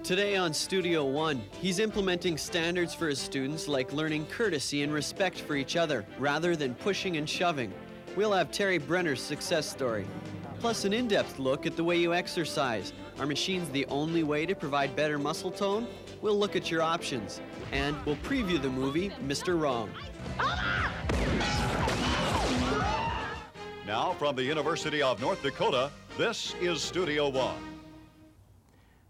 Today on Studio One, he's implementing standards for his students like learning courtesy and respect for each other rather than pushing and shoving. We'll have Terry Brenner's success story. Plus an in-depth look at the way you exercise. Are machines the only way to provide better muscle tone? We'll look at your options. And we'll preview the movie Mr. Wrong. Now from the University of North Dakota, this is Studio One.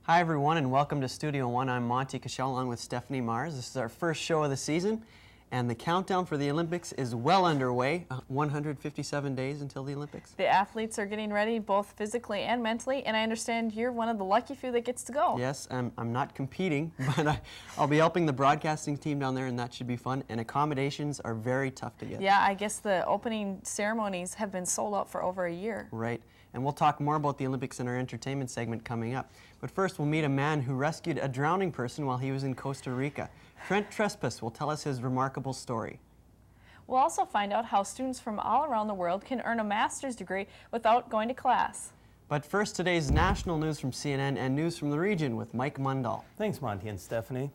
Hi everyone and welcome to Studio One. I'm Monty Cashel along with Stephanie Mars. This is our first show of the season and the countdown for the Olympics is well underway. 157 days until the Olympics. The athletes are getting ready both physically and mentally, and I understand you're one of the lucky few that gets to go. Yes, I'm not competing, but I'll be helping the broadcasting team down there and that should be fun, and accommodations are very tough to get. Yeah, I guess the opening ceremonies have been sold out for over a year. Right, and we'll talk more about the Olympics in our entertainment segment coming up. But first, we'll meet a man who rescued a drowning person while he was in Costa Rica. Trent Trzpuc will tell us his remarkable story. We'll also find out how students from all around the world can earn a master's degree without going to class. But first, today's national news from CNN and news from the region with Mike Mundahl. Thanks, Monty and Stephanie.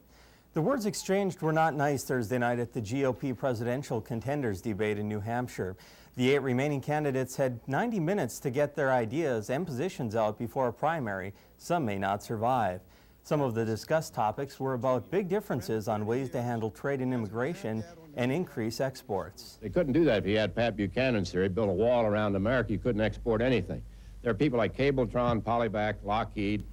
The words exchanged were not nice Thursday night at the GOP presidential contenders debate in New Hampshire. The 8 remaining candidates had 90 minutes to get their ideas and positions out before a primary. Some may not survive. Some of the discussed topics were about big differences on ways to handle trade and immigration and increase exports. They couldn't do that if you had Pat Buchanan's theory, build a wall around America, you couldn't export anything. There are people like Cabletron, Polyback, Lockheed.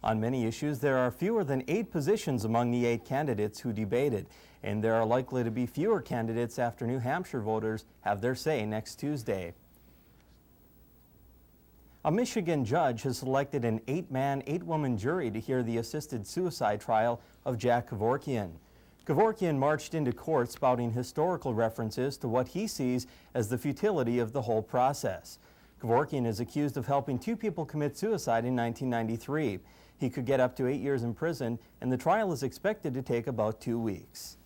On many issues, there are fewer than 8 positions among the 8 candidates who debated, and there are likely to be fewer candidates after New Hampshire voters have their say next Tuesday. A Michigan judge has selected an 8-man, 8-woman jury to hear the assisted suicide trial of Jack Kevorkian. Kevorkian marched into court spouting historical references to what he sees as the futility of the whole process. Kevorkian is accused of helping 2 people commit suicide in 1993. He could get up to 8 years in prison, and the trial is expected to take about 2 weeks.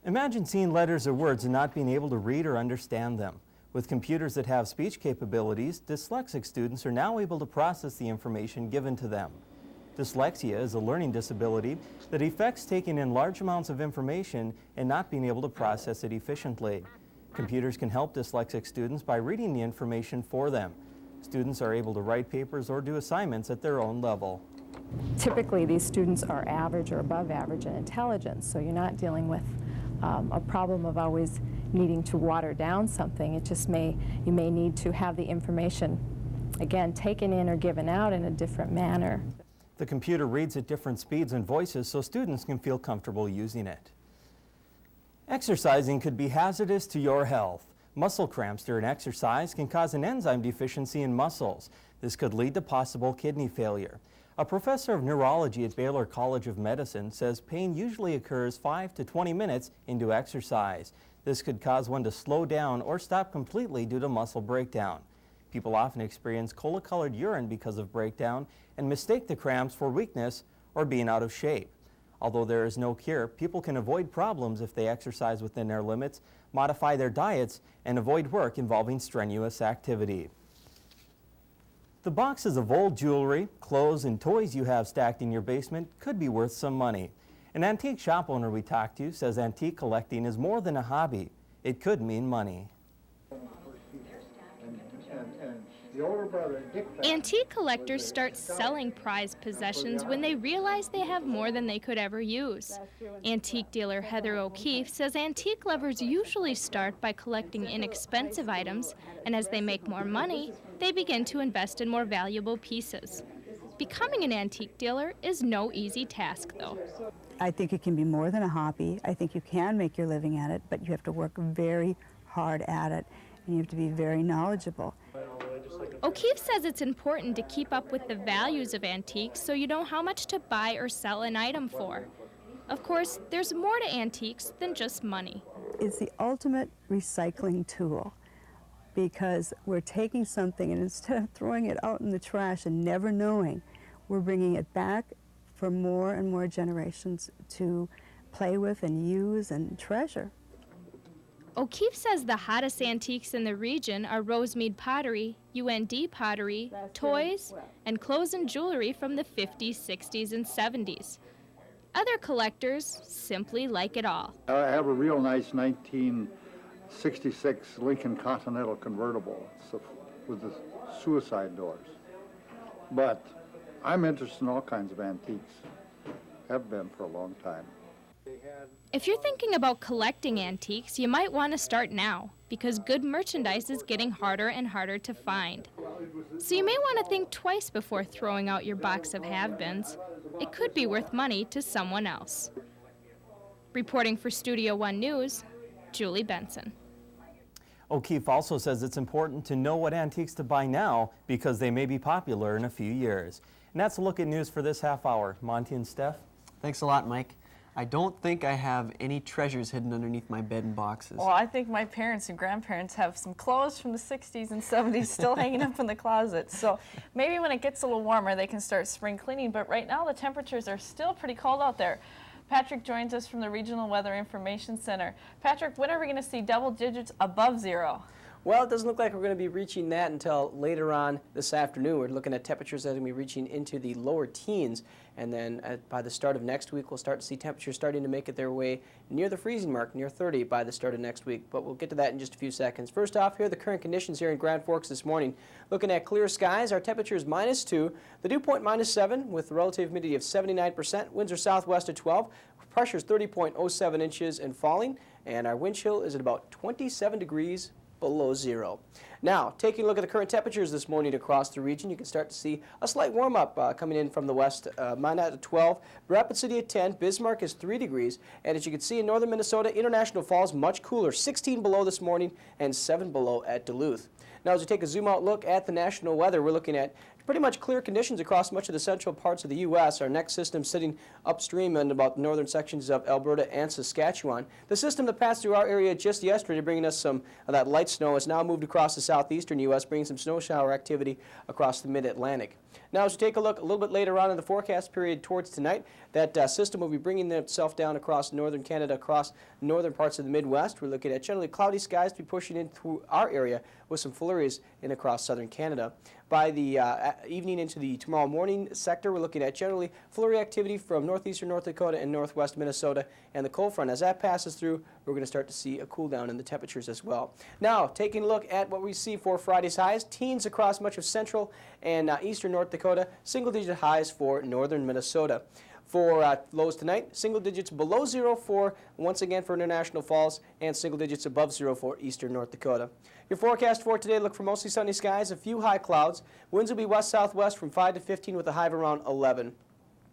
Imagine seeing letters or words and not being able to read or understand them. With computers that have speech capabilities, dyslexic students are now able to process the information given to them. Dyslexia is a learning disability that affects taking in large amounts of information and not being able to process it efficiently. Computers can help dyslexic students by reading the information for them. Students are able to write papers or do assignments at their own level. Typically, these students are average or above average in intelligence, so you're not dealing with a problem of always needing to water down something. It just you may need to have the information, again, taken in or given out in a different manner. The computer reads at different speeds and voices so students can feel comfortable using it. Exercising could be hazardous to your health. Muscle cramps during exercise can cause an enzyme deficiency in muscles. This could lead to possible kidney failure. A professor of neurology at Baylor College of Medicine says pain usually occurs 5 to 20 minutes into exercise. This could cause one to slow down or stop completely due to muscle breakdown. People often experience cola-colored urine because of breakdown and mistake the cramps for weakness or being out of shape. Although there is no cure, people can avoid problems if they exercise within their limits, modify their diets, and avoid work involving strenuous activity. The boxes of old jewelry, clothes, and toys you have stacked in your basement could be worth some money. An antique shop owner we talked to says antique collecting is more than a hobby. It could mean money. Antique collectors start selling prized possessions when they realize they have more than they could ever use. Antique dealer Heather O'Keefe says antique lovers usually start by collecting inexpensive items, and as they make more money, they begin to invest in more valuable pieces. Becoming an antique dealer is no easy task, though. I think it can be more than a hobby. I think you can make your living at it, but you have to work very hard at it, and you have to be very knowledgeable. O'Keefe says it's important to keep up with the values of antiques so you know how much to buy or sell an item for. Of course, there's more to antiques than just money. It's the ultimate recycling tool because we're taking something and instead of throwing it out in the trash and never knowing, we're bringing it back for more and more generations to play with and use and treasure. O'Keefe says the hottest antiques in the region are Rosemead pottery, UND pottery, toys, and clothes and jewelry from the 50s, 60s, and 70s. Other collectors simply like it all. I have a real nice 1966 Lincoln Continental convertible with the suicide doors. But I'm interested in all kinds of antiques. Have been for a long time. If you're thinking about collecting antiques, you might want to start now, because good merchandise is getting harder and harder to find. So you may want to think twice before throwing out your box of have-beens. It could be worth money to someone else. Reporting for Studio One News, Julie Benson. O'Keefe also says it's important to know what antiques to buy now because they may be popular in a few years. And that's a look at news for this half hour. Monty and Steph? Thanks a lot, Mike. I don't think I have any treasures hidden underneath my bed and boxes. Well, I think my parents and grandparents have some clothes from the 60s and 70s still hanging up in the closet. So maybe when it gets a little warmer, they can start spring cleaning. But right now, the temperatures are still pretty cold out there. Patrick joins us from the Regional Weather Information Center. Patrick, when are we going to see double digits above zero? Well, it doesn't look like we're going to be reaching that until later on this afternoon. We're looking at temperatures that are going to be reaching into the lower teens. And then by the start of next week, we'll start to see temperatures starting to make it their way near the freezing mark, near 30 by the start of next week. But we'll get to that in just a few seconds. First off, here are the current conditions here in Grand Forks this morning. Looking at clear skies, our temperature is -2, the dew point -7 with the relative humidity of 79%. Winds are southwest at 12. Pressure is 30.07 inches and falling. And our wind chill is at about 27 degrees below zero. Now, taking a look at the current temperatures this morning across the region, you can start to see a slight warm-up coming in from the west. Minot at 12, Rapid City at 10, Bismarck is 3 degrees, and as you can see in northern Minnesota, International Falls much cooler, 16 below this morning and 7 below at Duluth. Now, as we take a zoom-out look at the national weather, we're looking at pretty much clear conditions across much of the central parts of the U.S. Our next system sitting upstream in about the northern sections of Alberta and Saskatchewan. The system that passed through our area just yesterday, bringing us some of that light snow, has now moved across the southeastern U.S., bringing some snow shower activity across the mid-Atlantic. Now, as we take a look a little bit later on in the forecast period towards tonight, that system will be bringing itself down across northern Canada, across northern parts of the Midwest. We're looking at generally cloudy skies to be pushing in through our area with some flurries in across southern Canada. By the evening into the tomorrow morning sector, we're looking at generally flurry activity from northeastern North Dakota and northwest Minnesota and the cold front. As that passes through, we're going to start to see a cool down in the temperatures as well. Now, taking a look at what we see for Friday's highs, teens across much of central and eastern North Dakota, single-digit highs for northern Minnesota. For lows tonight, single digits below zero for, once again, for International Falls, and single digits above zero for eastern North Dakota. Your forecast for today, look for mostly sunny skies, a few high clouds. Winds will be west-southwest from 5 to 15 with a high of around 11.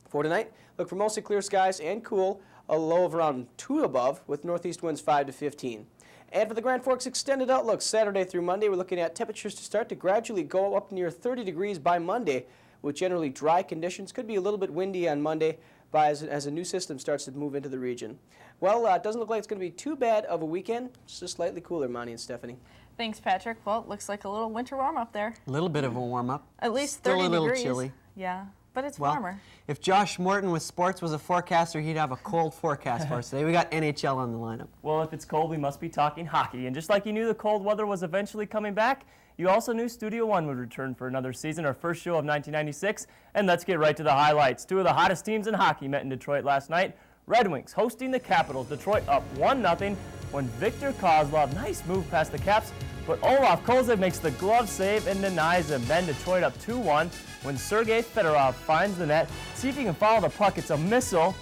For tonight, look for mostly clear skies and cool, a low of around 2 above with northeast winds 5 to 15. And for the Grand Forks extended outlook, Saturday through Monday, we're looking at temperatures to start to gradually go up near 30 degrees by Monday, with generally dry conditions. Could be a little bit windy on Monday as a new system starts to move into the region. Well, it doesn't look like it's going to be too bad of a weekend. It's just slightly cooler, Monty and Stephanie. Thanks, Patrick. Well, it looks like a little winter warm-up there. A little bit of a warm-up. At least Still 30 a little degrees. chilly. Yeah, but it's Well, warmer. if Josh Morton with sports was a forecaster, he'd have a cold forecast for us today. We got NHL on the lineup. Well, if it's cold, we must be talking hockey. And just like you knew the cold weather was eventually coming back, you also knew Studio One would return for another season, our first show of 1996. And let's get right to the highlights. Two of the hottest teams in hockey met in Detroit last night. Red Wings hosting the Capitals. Detroit up 1-0 when Victor Kozlov, nice move past the Caps, but Olaf Kolzig makes the glove save and denies him. Then Detroit up 2-1 when Sergei Fedorov finds the net. See if he can follow the puck. It's a missile.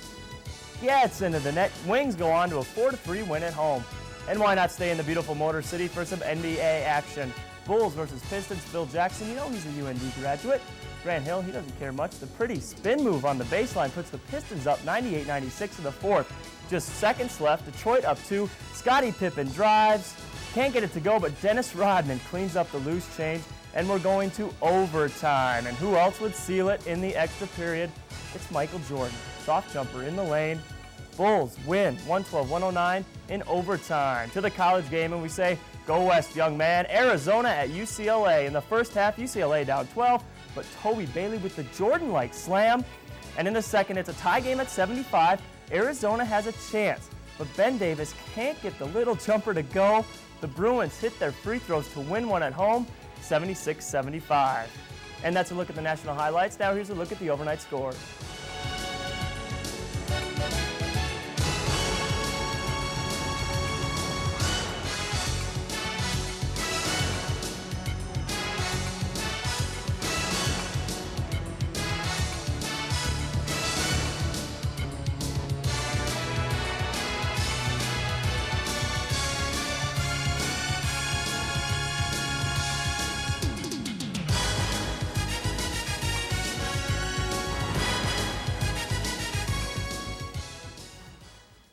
Yeah, it's into the net. Wings go on to a 4-3 win at home. And why not stay in the beautiful Motor City for some NBA action? Bulls versus Pistons. Phil Jackson, you know he's a UND graduate. Grant Hill, he doesn't care much. The pretty spin move on the baseline puts the Pistons up 98-96 in the fourth. Just seconds left. Detroit up 2. Scottie Pippen drives. Can't get it to go, but Dennis Rodman cleans up the loose change. And we're going to overtime. And who else would seal it in the extra period? It's Michael Jordan. Soft jumper in the lane. Bulls win 112-109 in overtime. To the college game, and we say, go West, young man. Arizona at UCLA. In the first half, UCLA down 12, but Toby Bailey with the Jordan-like slam. And in the second, it's a tie game at 75. Arizona has a chance but Ben Davis can't get the little jumper to go. The Bruins hit their free throws to win one at home, 76-75. And that's a look at the national highlights. Now here's a look at the overnight scores.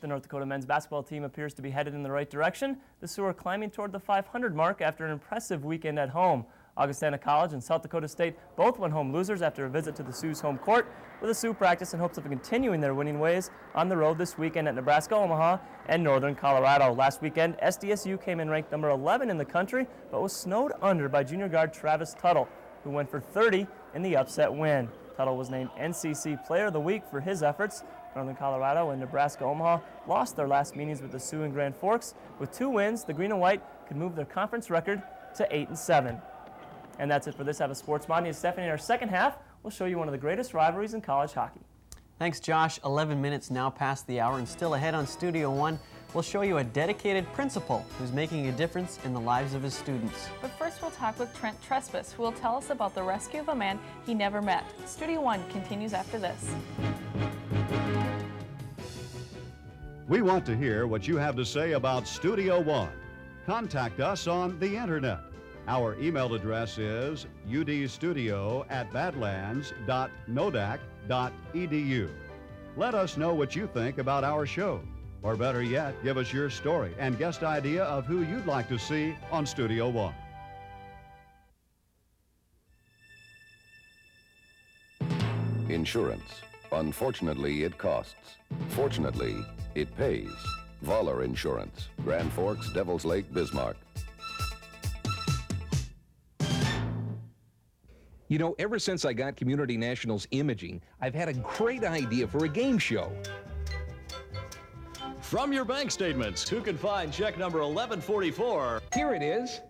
The North Dakota men's basketball team appears to be headed in the right direction. The Sioux are climbing toward the 500 mark after an impressive weekend at home. Augustana College and South Dakota State both went home losers after a visit to the Sioux's home court, where the Sioux practice in hopes of continuing their winning ways on the road this weekend at Nebraska, Omaha, and Northern Colorado. Last weekend, SDSU came in ranked number 11 in the country, but was snowed under by junior guard Travis Tuttle, who went for 30 in the upset win. Tuttle was named NCC Player of the Week for his efforts. Northern Colorado and Nebraska Omaha lost their last meetings with the Sioux and Grand Forks. With 2 wins, the Green and White could move their conference record to 8-7. And that's it for this half of Sports Monty and Stephanie. In our second half, we'll show you one of the greatest rivalries in college hockey. Thanks, Josh. 11 minutes now past the hour, and still ahead on Studio One, we'll show you a dedicated principal who's making a difference in the lives of his students. But first we'll talk with Trent Trzpuc, who will tell us about the rescue of a man he never met. Studio One continues after this. We want to hear what you have to say about Studio One. Contact us on the internet. Our email address is udstudio@badlands.nodac.edu. Let us know what you think about our show. Or better yet, give us your story and guest idea of who you'd like to see on Studio One. Insurance. Unfortunately, it costs. Fortunately, it pays. Voller Insurance. Grand Forks, Devil's Lake, Bismarck. You know, ever since I got Community National's imaging, I've had a great idea for a game show. From your bank statements, who can find check number 1144? Here it is.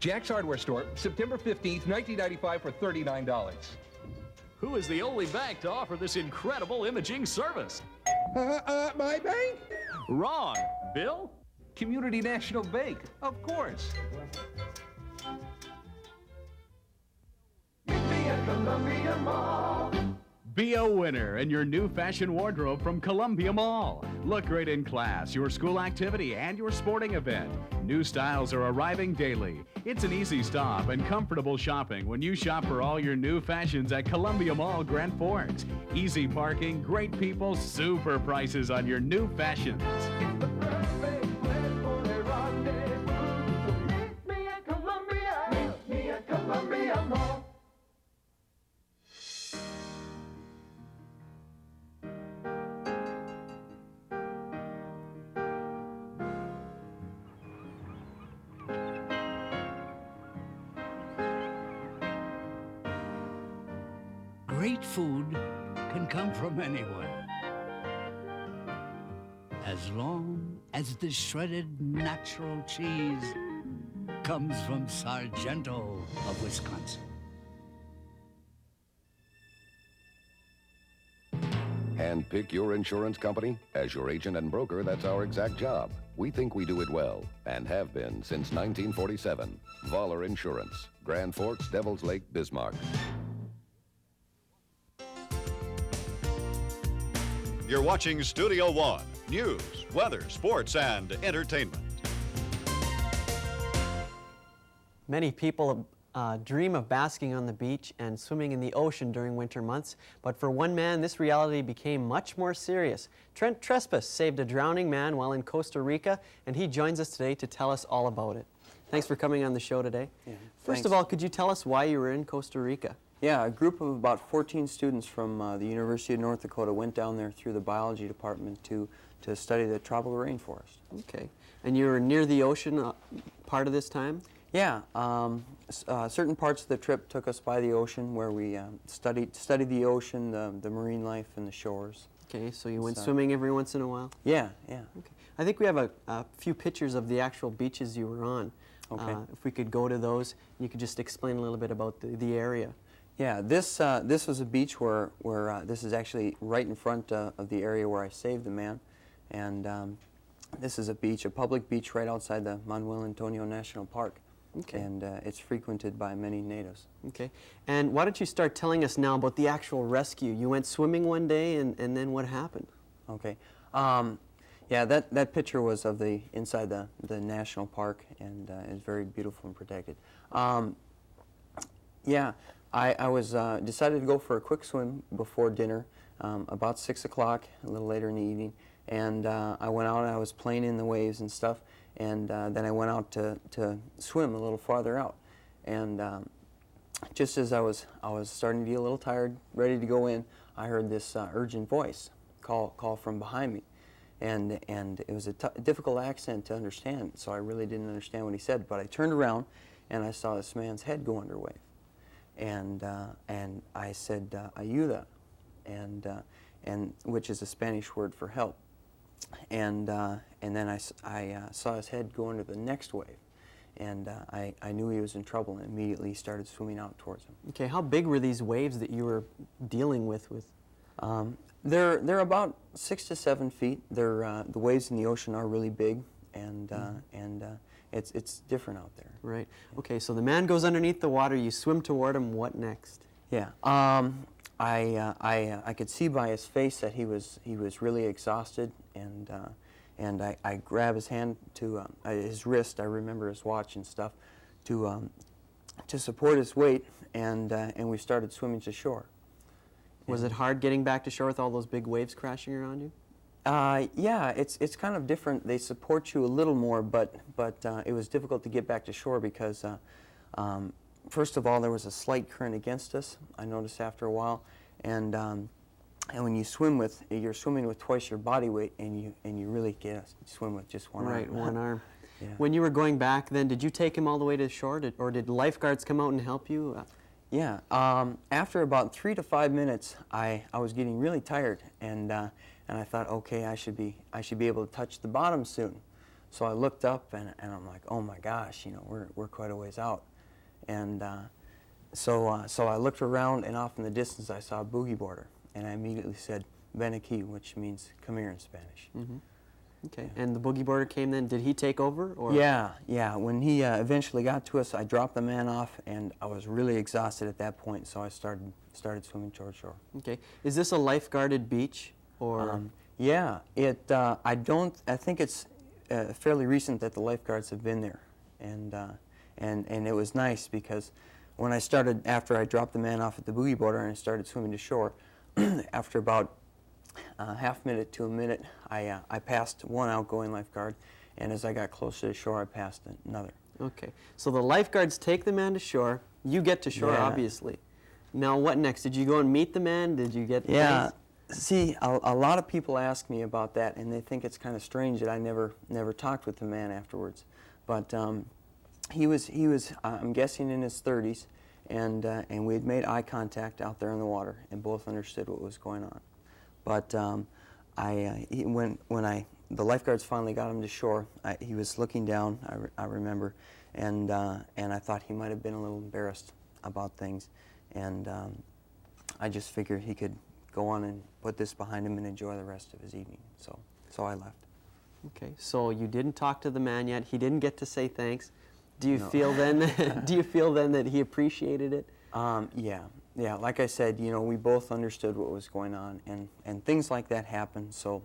Jack's Hardware Store, September 15th, 1995 for $39. Who is the only bank to offer this incredible imaging service? My bank? Wrong. Bill? Community National Bank, of course. Be a winner in your new fashion wardrobe from Columbia Mall. Look great in class, your school activity, and your sporting event. New styles are arriving daily. It's an easy stop and comfortable shopping when you shop for all your new fashions at Columbia Mall, Grand Forks. Easy parking, great people, super prices on your new fashions. Great food can come from anywhere, as long as the shredded natural cheese comes from Sargento of Wisconsin. Handpick your insurance company. As your agent and broker, that's our exact job. We think we do it well, and have been since 1947. Voller Insurance. Grand Forks, Devil's Lake, Bismarck. You're watching Studio One. News, weather, sports, and entertainment. Many people dream of basking on the beach and swimming in the ocean during winter months, but for one man, this reality became much more serious. Trent Trzpuc saved a drowning man while in Costa Rica, and he joins us today to tell us all about it. Thanks for coming on the show today. Yeah, First of all, could you tell us why you were in Costa Rica? Yeah, a group of about 14 students from the University of North Dakota went down there through the biology department to study the tropical rainforest. Okay. And you were near the ocean part of this time? Yeah. Certain parts of the trip took us by the ocean where we studied the ocean, the marine life, and the shores. Okay, so you went swimming every once in a while? Yeah, yeah. Okay. I think we have a few pictures of the actual beaches you were on. Okay. If we could go to those, you could just explain a little bit about the area. Yeah, this was a beach where this is actually right in front of the area where I saved the man, and this is a beach, a public beach right outside the Manuel Antonio National Park. Okay. And it's frequented by many natives. Okay. And why don't you start telling us now about the actual rescue? You went swimming one day, and then what happened? Okay. Yeah, that picture was of the inside the national park, and it's very beautiful and protected. Yeah, I was decided to go for a quick swim before dinner, about 6 o'clock, a little later in the evening, and I went out and I was playing in the waves and stuff, and then I went out to swim a little farther out, and just as I was starting to get a little tired, ready to go in, I heard this urgent voice call from behind me. And it was a difficult accent to understand, so I really didn't understand what he said. But I turned around, and I saw this man's head go under wave, and I said ayuda, and which is a Spanish word for help. And then I saw his head go under the next wave, and I knew he was in trouble, and immediately started swimming out towards him. Okay, how big were these waves that you were dealing with? They're about 6 to 7 feet. The waves in the ocean are really big, and it's different out there. Right. Okay. So the man goes underneath the water. You swim toward him. What next? Yeah. I could see by his face that he was really exhausted, and I grab his hand to his wrist. I remember his watch and stuff to support his weight, and we started swimming to shore. Was it hard getting back to shore with all those big waves crashing around you? Yeah, it's kind of different. They support you a little more, but it was difficult to get back to shore because, first of all, there was a slight current against us. I noticed after a while, and when you swim you're swimming with twice your body weight, and you really can't swim with just one arm. Right, one arm. Yeah. When you were going back, then did you take him all the way to shore, or did lifeguards come out and help you? Yeah. After about 3 to 5 minutes, I was getting really tired, and I thought, okay, I should be able to touch the bottom soon. So I looked up, and I'm like, oh my gosh, we're quite a ways out, and so I looked around, and off in the distance I saw a boogie boarder, and I immediately said ven aquí, which means come here in Spanish. Mm-hmm. Okay, and the boogie boarder came then. Did he take over? Or? Yeah. When he eventually got to us, I dropped the man off, and I was really exhausted at that point, so I started swimming towards shore. Okay. Is this a lifeguarded beach, or? Yeah. I think it's fairly recent that the lifeguards have been there, and it was nice because when after I dropped the man off at the boogie boarder and I started swimming to shore, after about half minute to a minute, I passed one outgoing lifeguard, and as I got closer to shore, I passed another. Okay, so the lifeguards take the man to shore. You get to shore, obviously. Now, what next? Did you go and meet the man? Did you get? Yeah. See, a lot of people ask me about that, and they think it's kind of strange that I never talked with the man afterwards. But he was I'm guessing in his 30s, and we had made eye contact out there in the water, and both understood what was going on. But when the lifeguards finally got him to shore, he was looking down, I remember, and I thought he might have been a little embarrassed about things, and I just figured he could go on and put this behind him and enjoy the rest of his evening. So I left. Okay, so you didn't talk to the man yet. He didn't get to say thanks. Do you feel then? Do you feel then that he appreciated it? Yeah. Like I said, we both understood what was going on, and things like that happen. So.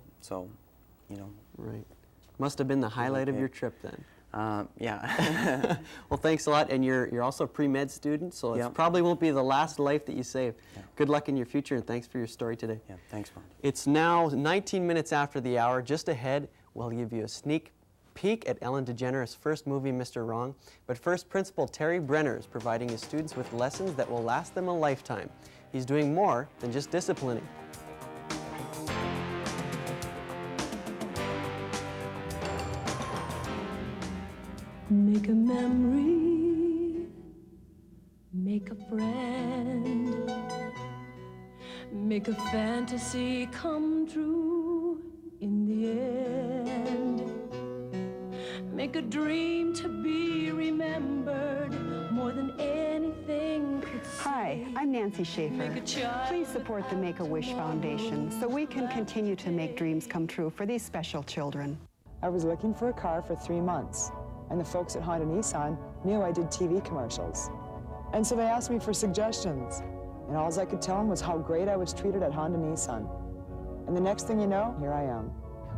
Right. Must have been the highlight of your trip then. Yeah. Well, thanks a lot, and you're also a pre-med student, so it probably won't be the last life that you save. Yeah. Good luck in your future, and thanks for your story today. Yeah, thanks, Monty. It's now 19 minutes after the hour. Just ahead, we'll give you a sneak peek at Ellen DeGeneres' first movie, Mr. Wrong. But first, Principal Terry Brenner is providing his students with lessons that will last them a lifetime. He's doing more than just disciplining. Make a memory, make a friend, make a fantasy come true in the end. make a dream to be remembered more than anything could say. Hi, I'm Nancy Schaefer. Please support the Make-A-Wish Foundation so we can continue to make dreams come true for these special children. I was looking for a car for 3 months, and the folks at Honda Nissan knew I did TV commercials. And so they asked me for suggestions, and all I could tell them was how great I was treated at Honda Nissan. And the next thing you know, here I am.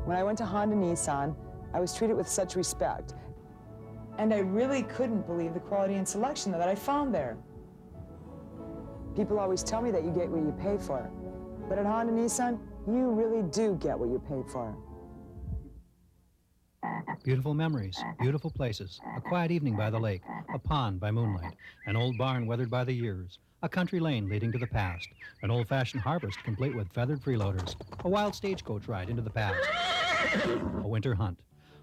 When I went to Honda Nissan, I was treated with such respect. And I really couldn't believe the quality and selection that I found there. People always tell me that you get what you pay for. But at Honda Nissan, you really do get what you pay for. Beautiful memories, beautiful places, a quiet evening by the lake, a pond by moonlight, an old barn weathered by the years, a country lane leading to the past, an old-fashioned harvest complete with feathered freeloaders, a wild stagecoach ride into the past, a winter hunt.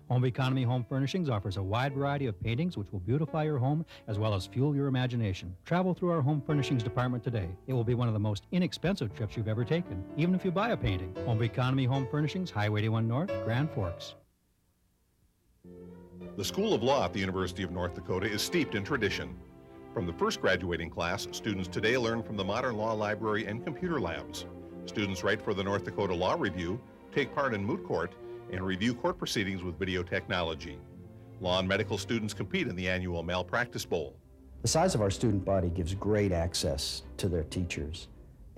Home Economy Home Furnishings offers a wide variety of paintings which will beautify your home as well as fuel your imagination. Travel through our home furnishings department today. It will be one of the most inexpensive trips you've ever taken, even if you buy a painting. Home Economy Home Furnishings, Highway 81 North, Grand Forks. The School of Law at the University of North Dakota is steeped in tradition. From the first graduating class, students today learn from the Modern Law Library and computer labs. Students write for the North Dakota Law Review, take part in moot court, and review court proceedings with video technology. Law and medical students compete in the annual Malpractice Bowl. The size of our student body gives great access to their teachers,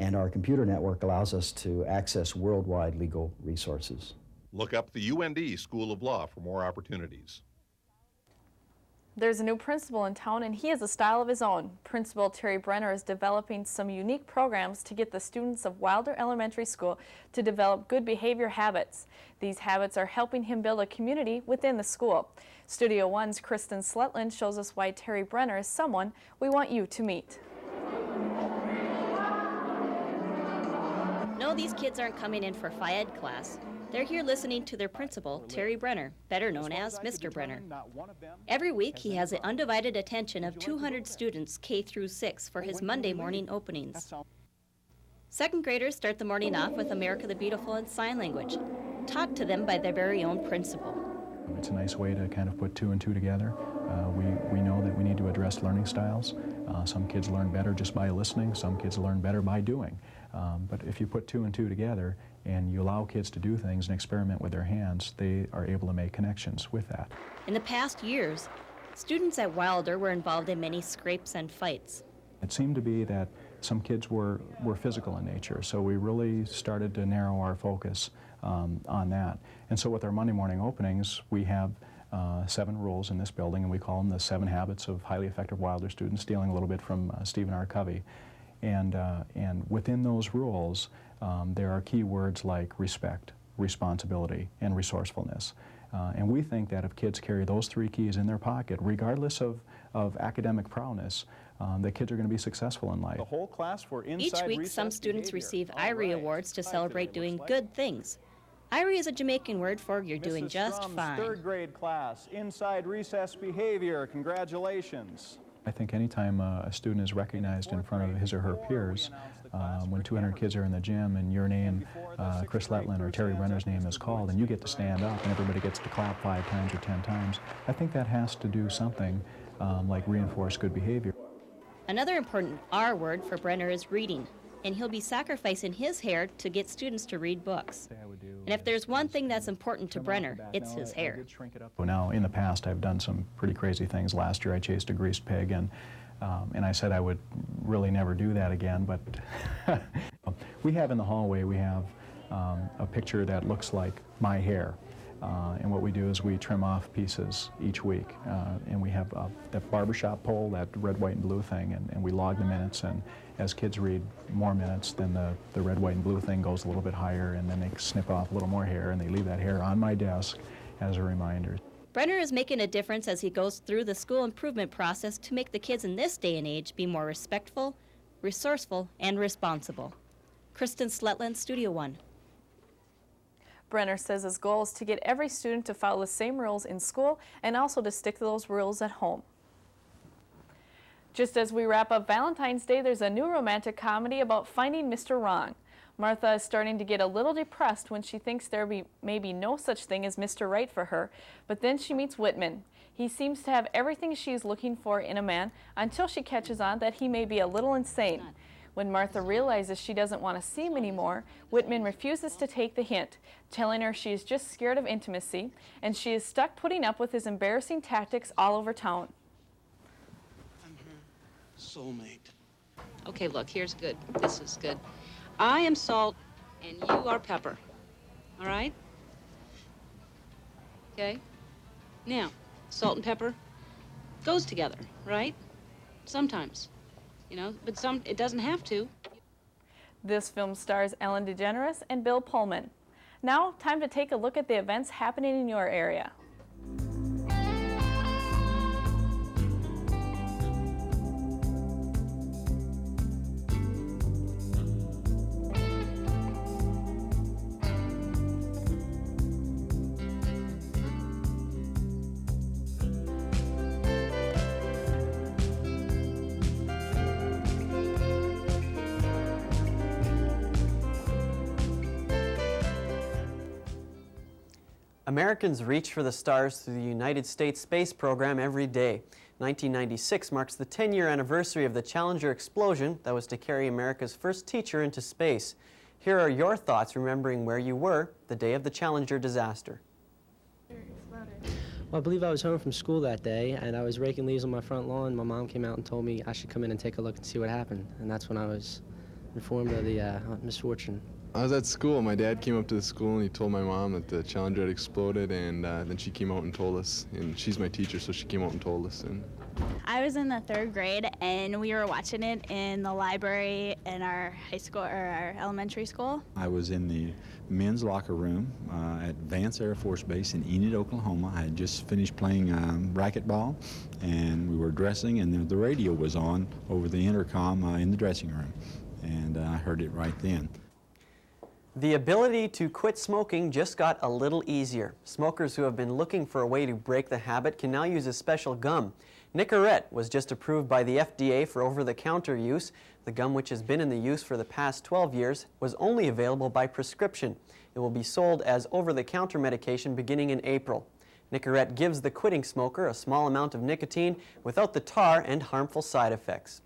and our computer network allows us to access worldwide legal resources. Look up the UND School of Law for more opportunities. There's a new principal in town, and he has a style of his own. Principal Terry Brenner is developing some unique programs to get the students of Wilder Elementary School to develop good behavior habits. These habits are helping him build a community within the school. Studio One's Kristen Sletland shows us why Terry Brenner is someone we want you to meet. No, these kids aren't coming in for Phi Ed class. They're here listening to their principal, Terry Brenner, better known as Mr. Brenner. Every week, he has the undivided attention of 200 students K through 6 for his Monday morning openings. Second graders start the morning off with America the Beautiful in sign language, taught to them by their very own principal. It's a nice way to kind of put 2 and 2 together. We know that we need to address learning styles. Some kids learn better just by listening, some kids learn better by doing. But if you put 2 and 2 together and you allow kids to do things and experiment with their hands, they are able to make connections with that. In the past years, students at Wilder were involved in many scrapes and fights. It seemed to be that some kids were physical in nature, so we really started to narrow our focus on that. And so with our Monday morning openings, we have 7 rules in this building, and we call them the 7 habits of highly effective Wilder students, stealing a little bit from Stephen R. Covey. And within those rules, there are key words like respect, responsibility, and resourcefulness. And we think that if kids carry those 3 keys in their pocket, regardless of academic prowess, the kids are going to be successful in life. The whole class for inside Each week, some students receive IRE awards to celebrate doing good things. IRE is a Jamaican word for you're doing just fine. Third grade class, inside recess behavior. Congratulations. I think anytime a student is recognized in front of his or her peers, when 200 kids are in the gym and your name, Chris Letland or Terry Brenner's name is called and you get to stand up and everybody gets to clap 5 times or 10 times, I think that has to do something like reinforce good behavior. Another important R word for Brenner is reading, and he'll be sacrificing his hair to get students to read books. And if there's one thing that's important to Brenner, it's his hair. Now, in the past, I've done some pretty crazy things. Last year, I chased a greased pig, and I said I would really never do that again, but we have in the hallway, we have a picture that looks like my hair. And what we do is we trim off pieces each week, and we have that barbershop poll, that red, white, and blue thing, and we log the minutes, and as kids read more minutes, then the red, white, and blue thing goes a little bit higher, and then they snip off a little more hair, and they leave that hair on my desk as a reminder. Brenner is making a difference as he goes through the school improvement process to make the kids in this day and age be more respectful, resourceful, and responsible. Kristen Sletland, Studio One. Brenner says his goal is to get every student to follow the same rules in school and also to stick to those rules at home. Just as we wrap up Valentine's Day, there's a new romantic comedy about finding Mr. Wrong. Martha is starting to get a little depressed when she thinks there may be no such thing as Mr. Right for her, but then she meets Whitman. He seems to have everything she is looking for in a man until she catches on that he may be a little insane. When Martha realizes she doesn't want to see him anymore, Whitman refuses to take the hint, telling her she is just scared of intimacy, and she is stuck putting up with his embarrassing tactics all over town. I'm her soulmate. Okay, look, here's good. This is good. I am salt, and you are pepper. All right? Okay? Now, salt and pepper goes together, right? Sometimes. You know, but it doesn't have to. This film stars Ellen DeGeneres and Bill Pullman. Now, time to take a look at the events happening in your area. Americans reach for the stars through the United States space program every day. 1996 marks the 10-year anniversary of the Challenger explosion that was to carry America's first teacher into space. Here are your thoughts remembering where you were the day of the Challenger disaster. Well, I believe I was home from school that day, and I was raking leaves on my front lawn. My mom came out and told me I should come in and take a look and see what happened, and that's when I was informed of the misfortune. I was at school. My dad came up to the school and he told my mom that the Challenger had exploded, and then she came out and told us. And she's my teacher, so she came out and told us. And I was in the 3rd grade, and we were watching it in the library in our high school or our elementary school. I was in the men's locker room at Vance Air Force Base in Enid, Oklahoma. I had just finished playing racquetball, and we were dressing, and the radio was on over the intercom in the dressing room, and I heard it right then. The ability to quit smoking just got a little easier. Smokers who have been looking for a way to break the habit can now use a special gum. Nicorette was just approved by the FDA for over-the-counter use. The gum, which has been in the use for the past 12 years, was only available by prescription. It will be sold as over-the-counter medication beginning in April. Nicorette gives the quitting smoker a small amount of nicotine without the tar and harmful side effects.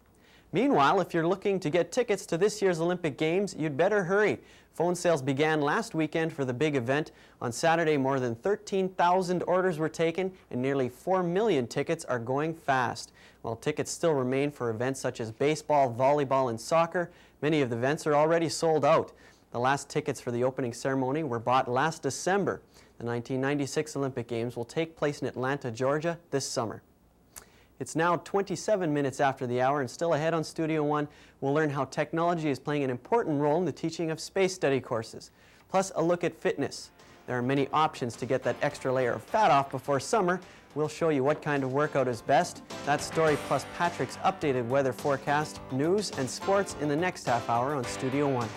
Meanwhile, if you're looking to get tickets to this year's Olympic Games, you'd better hurry. Phone sales began last weekend for the big event. On Saturday, more than 13,000 orders were taken and nearly 4 million tickets are going fast. While tickets still remain for events such as baseball, volleyball, and soccer, many of the events are already sold out. The last tickets for the opening ceremony were bought last December. The 1996 Olympic Games will take place in Atlanta, Georgia this summer. It's now 27 minutes after the hour, and still ahead on Studio One, we'll learn how technology is playing an important role in the teaching of space study courses. Plus, a look at fitness. There are many options to get that extra layer of fat off before summer. We'll show you what kind of workout is best. That story plus Patrick's updated weather forecast, news, and sports in the next half hour on Studio One.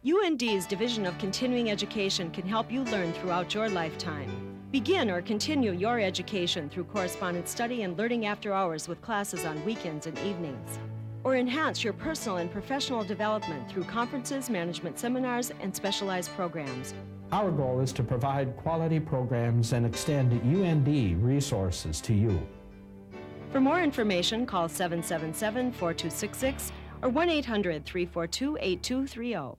UND's Division of Continuing Education can help you learn throughout your lifetime. Begin or continue your education through correspondence study and learning after hours with classes on weekends and evenings. Or enhance your personal and professional development through conferences, management seminars, and specialized programs. Our goal is to provide quality programs and extend UND resources to you. For more information, call 777-4266 or 1-800-342-8230.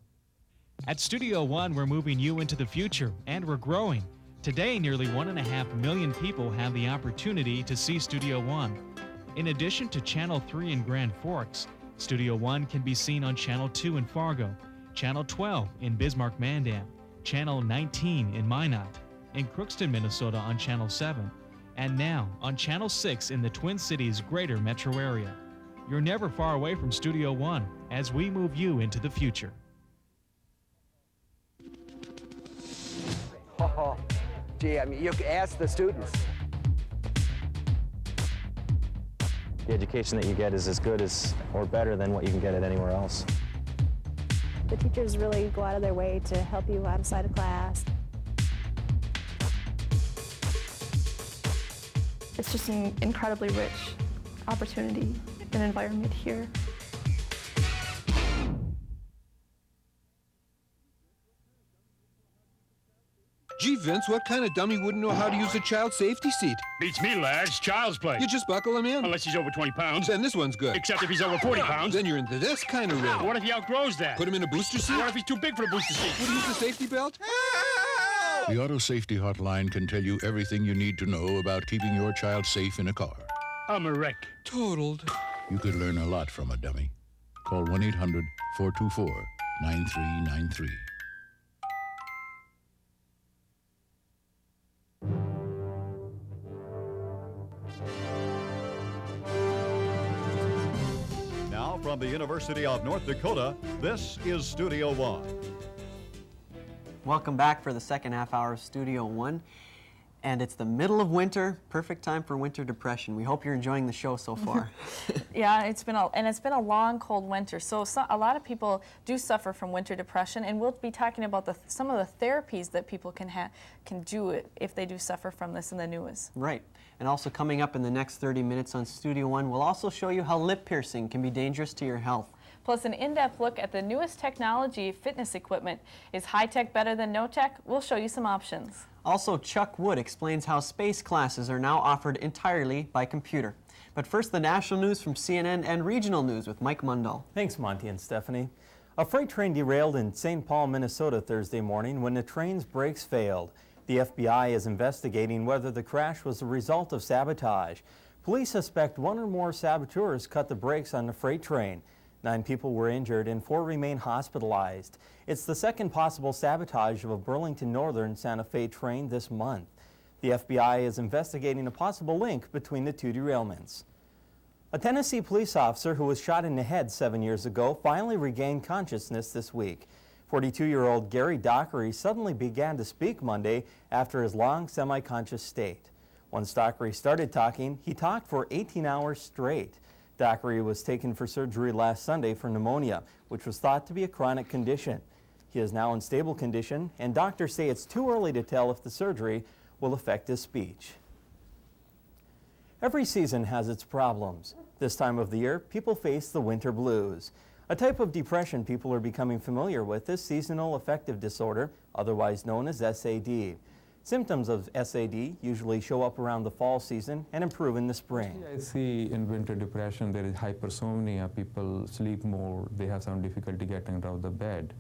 At Studio One, we're moving you into the future, and we're growing. Today, nearly 1.5 million people have the opportunity to see Studio One. In addition to Channel 3 in Grand Forks, Studio One can be seen on Channel 2 in Fargo, Channel 12 in Bismarck-Mandan, Channel 19 in Minot, in Crookston, Minnesota on Channel 7, and now on Channel 6 in the Twin Cities greater metro area. You're never far away from Studio One as we move you into the future. Oh, gee, I mean, you ask the students. The education that you get is as good as or better than what you can get at anywhere else. The teachers really go out of their way to help you outside of class. It's just an incredibly rich opportunity. an environment here. Gee, Vince, what kind of dummy wouldn't know how to use a child safety seat? Beats me, lads. Child's play. You just buckle him in. Unless he's over 20 pounds. Then this one's good. Except if he's over 40 pounds. Then you're into this kind of rig. What if he outgrows that? Put him in a booster seat? What if he's too big for the booster seat? Would he use the safety belt? The Auto Safety Hotline can tell you everything you need to know about keeping your child safe in a car. I'm a wreck. Totaled. You could learn a lot from a dummy. Call 1-800-424-9393. Now from the University of North Dakota, this is Studio One. Welcome back for the second half hour of Studio One. And it's the middle of winter, perfect time for winter depression. We hope you're enjoying the show so far. Yeah, it's been a long, cold winter. So a lot of people do suffer from winter depression, and we'll be talking about some of the therapies that people can do if they do suffer from this in the news. Right. And also coming up in the next 30 minutes on Studio One, we'll also show you how lip piercing can be dangerous to your health. Plus an in-depth look at the newest technology fitness equipment. Is high-tech better than no-tech? We'll show you some options. Also, Chuck Wood explains how space classes are now offered entirely by computer. But first, the national news from CNN and regional news with Mike Mundell. Thanks, Monty and Stephanie. A freight train derailed in St. Paul, Minnesota Thursday morning when the train's brakes failed. The FBI is investigating whether the crash was a result of sabotage. Police suspect one or more saboteurs cut the brakes on the freight train. 9 people were injured and 4 remain hospitalized. It's the second possible sabotage of a Burlington Northern Santa Fe train this month. The FBI is investigating a possible link between the 2 derailments. A Tennessee police officer who was shot in the head 7 years ago finally regained consciousness this week. 42-year-old Gary Dockery suddenly began to speak Monday after his long semi-conscious state. Once Dockery started talking, he talked for 18 hours straight. Dockery was taken for surgery last Sunday for pneumonia, which was thought to be a chronic condition. He is now in stable condition, and doctors say it's too early to tell if the surgery will affect his speech. Every season has its problems. This time of the year, people face the winter blues. A type of depression people are becoming familiar with is seasonal affective disorder, otherwise known as SAD. Symptoms of SAD usually show up around the fall season and improve in the spring. I see in winter depression there is hypersomnia. People sleep more. They have some difficulty getting out of the bed.